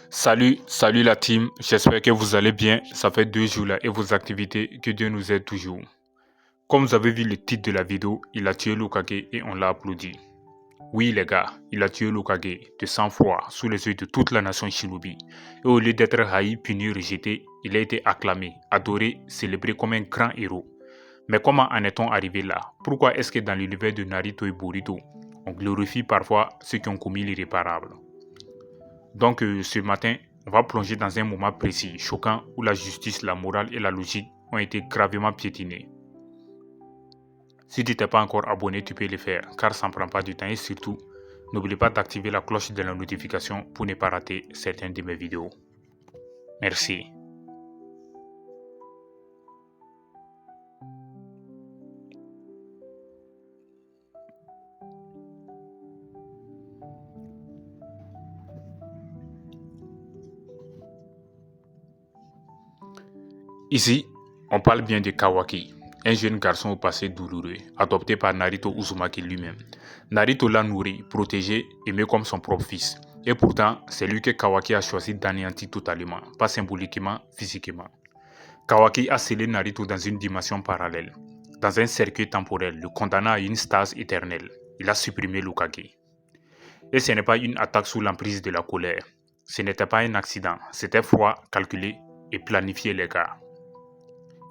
Salut la team, j'espère que vous allez bien, ça fait 2 jours là et vos activités, que Dieu nous aide toujours. Comme vous avez vu le titre de la vidéo, il a tué l'Hokage et on l'a applaudi. Oui les gars, il a tué l'Hokage de sang-froid sous les yeux de toute la nation Shinobi. Et au lieu d'être haï, puni, rejeté, il a été acclamé, adoré, célébré comme un grand héros. Mais comment en est-on arrivé là? Pourquoi est-ce que dans l'univers de Naruto et Boruto, on glorifie parfois ceux qui ont commis l'irréparable? Donc ce matin, on va plonger dans un moment précis, choquant, où la justice, la morale et la logique ont été gravement piétinées. Si tu t'es pas encore abonné, tu peux le faire, car ça ne prend pas du temps et surtout, n'oublie pas d'activer la cloche de la notification pour ne pas rater certaines de mes vidéos. Merci. Ici, on parle bien de Kawaki, un jeune garçon au passé douloureux, adopté par Naruto Uzumaki lui-même. Naruto l'a nourri, protégé, aimé comme son propre fils. Et pourtant, c'est lui que Kawaki a choisi d'anéantir totalement, pas symboliquement, physiquement. Kawaki a scellé Naruto dans une dimension parallèle, dans un cercueil temporel, le condamnant à une stase éternelle. Il a supprimé l'Hokage. Et ce n'est pas une attaque sous l'emprise de la colère. Ce n'était pas un accident, c'était froid, calculé et planifié les gars.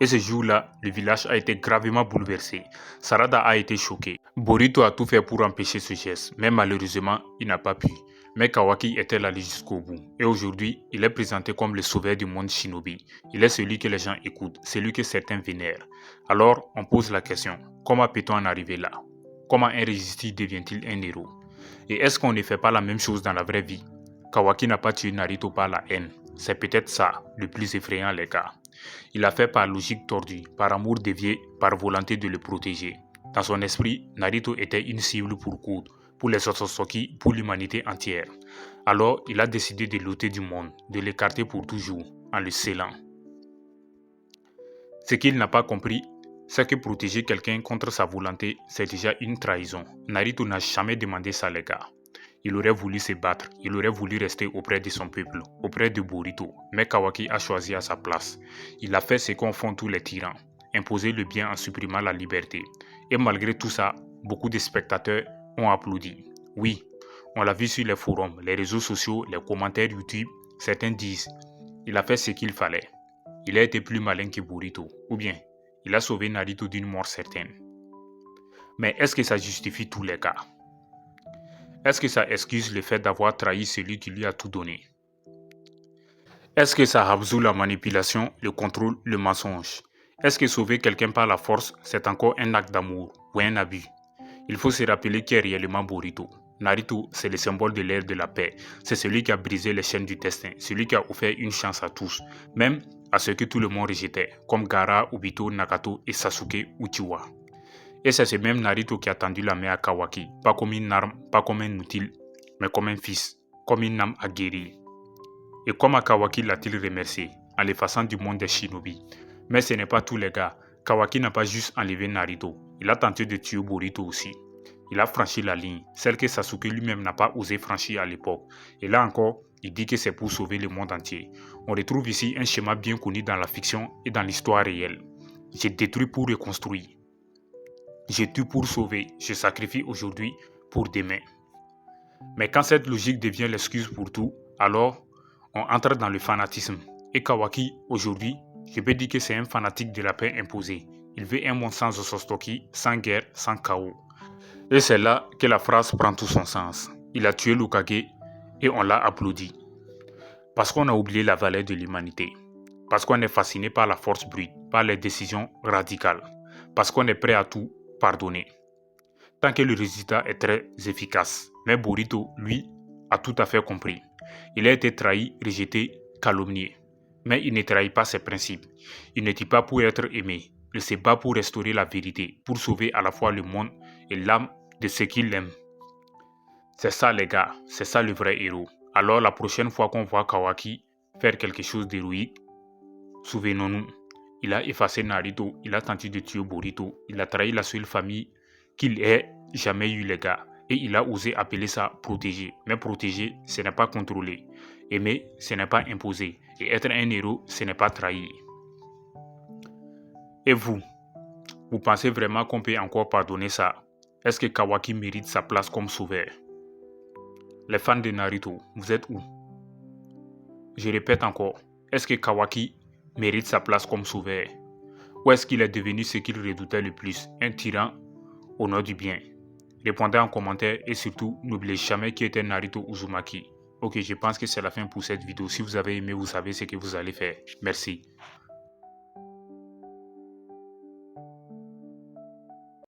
Et ce jour-là, le village a été gravement bouleversé. Sarada a été choqué. Boruto a tout fait pour empêcher ce geste, mais malheureusement, il n'a pas pu. Mais Kawaki était là jusqu'au bout. Et aujourd'hui, il est présenté comme le sauveur du monde shinobi. Il est celui que les gens écoutent, celui que certains vénèrent. Alors, on pose la question, comment peut-on en arriver là? Comment un résisté devient-il un héros? Et est-ce qu'on ne fait pas la même chose dans la vraie vie? Kawaki n'a pas tué Naruto par la haine. C'est peut-être ça, le plus effrayant les gars. Il l'a fait par logique tordue, par amour dévié, par volonté de le protéger. Dans son esprit, Naruto était une cible pour Kud, pour les Otsutsuki, pour l'humanité entière. Alors, il a décidé de l'ôter du monde, de l'écarter pour toujours, en le scellant. Ce qu'il n'a pas compris, c'est que protéger quelqu'un contre sa volonté, c'est déjà une trahison. Naruto n'a jamais demandé ça les gars. Il aurait voulu se battre, il aurait voulu rester auprès de son peuple, auprès de Boruto, mais Kawaki a choisi à sa place. Il a fait ce qu'en font tous les tyrans, imposer le bien en supprimant la liberté. Et malgré tout ça, beaucoup de spectateurs ont applaudi. Oui, on l'a vu sur les forums, les réseaux sociaux, les commentaires YouTube, certains disent « il a fait ce qu'il fallait ». Il a été plus malin que Boruto, ou bien il a sauvé Naruto d'une mort certaine. Mais est-ce que ça justifie tous les cas? Est-ce que ça excuse le fait d'avoir trahi celui qui lui a tout donné? Est-ce que ça absout la manipulation, le contrôle, le mensonge? Est-ce que sauver quelqu'un par la force, c'est encore un acte d'amour ou un abus? Il faut se rappeler qui est réellement Boruto. Naruto, c'est le symbole de l'ère de la paix. C'est celui qui a brisé les chaînes du destin, celui qui a offert une chance à tous, même à ceux que tout le monde rejetait, comme Gaara, Obito, Nagato et Sasuke Uchiwa. Et c'est ce même Naruto qui a tendu la main à Kawaki, pas comme une arme, pas comme un outil, mais comme un fils, comme une âme à guérir. Et comment Kawaki l'a-t-il remercié? En l'effaçant du monde des shinobi. Mais ce n'est pas tous les gars. Kawaki n'a pas juste enlevé Naruto, il a tenté de tuer Boruto aussi. Il a franchi la ligne, celle que Sasuke lui-même n'a pas osé franchir à l'époque. Et là encore, il dit que c'est pour sauver le monde entier. On retrouve ici un schéma bien connu dans la fiction et dans l'histoire réelle. J'ai détruit pour reconstruire. Je tue pour sauver, je sacrifie aujourd'hui pour demain. Mais quand cette logique devient l'excuse pour tout, alors on entre dans le fanatisme. Et Kawaki, aujourd'hui, je peux dire que c'est un fanatique de la paix imposée. Il veut un monde sans Otsutsuki, sans guerre, sans chaos. Et c'est là que la phrase prend tout son sens. Il a tué l'Hokage et on l'a applaudi. Parce qu'on a oublié la valeur de l'humanité. Parce qu'on est fasciné par la force brute, par les décisions radicales. Parce qu'on est prêt à tout pardonner. Tant que le résultat est très efficace. Mais Boruto, lui, a tout à fait compris. Il a été trahi, rejeté, calomnié. Mais il ne trahit pas ses principes. Il ne tue pas pour être aimé. Il se bat pour restaurer la vérité, pour sauver à la fois le monde et l'âme de ceux qui l'aiment. C'est ça les gars, c'est ça le vrai héros. Alors la prochaine fois qu'on voit Kawaki faire quelque chose d'héroïque, souvenons-nous, il a effacé Naruto, il a tenté de tuer Boruto, il a trahi la seule famille qu'il ait jamais eu les gars. et il a osé appeler ça protéger. Mais protéger, ce n'est pas contrôler. Aimer, ce n'est pas imposer. Et être un héros, ce n'est pas trahir. Et vous pensez vraiment qu'on peut encore pardonner ça? Est-ce que Kawaki mérite sa place comme sauveur? Les fans de Naruto, vous êtes où? Je répète encore, est-ce que Kawaki mérite sa place comme sauveur? Ou est-ce qu'il est devenu ce qu'il redoutait le plus, un tyran au nom du bien? Répondez en commentaire et surtout, n'oubliez jamais qui était Naruto Uzumaki. Ok, je pense que c'est la fin pour cette vidéo. Si vous avez aimé, vous savez ce que vous allez faire. Merci.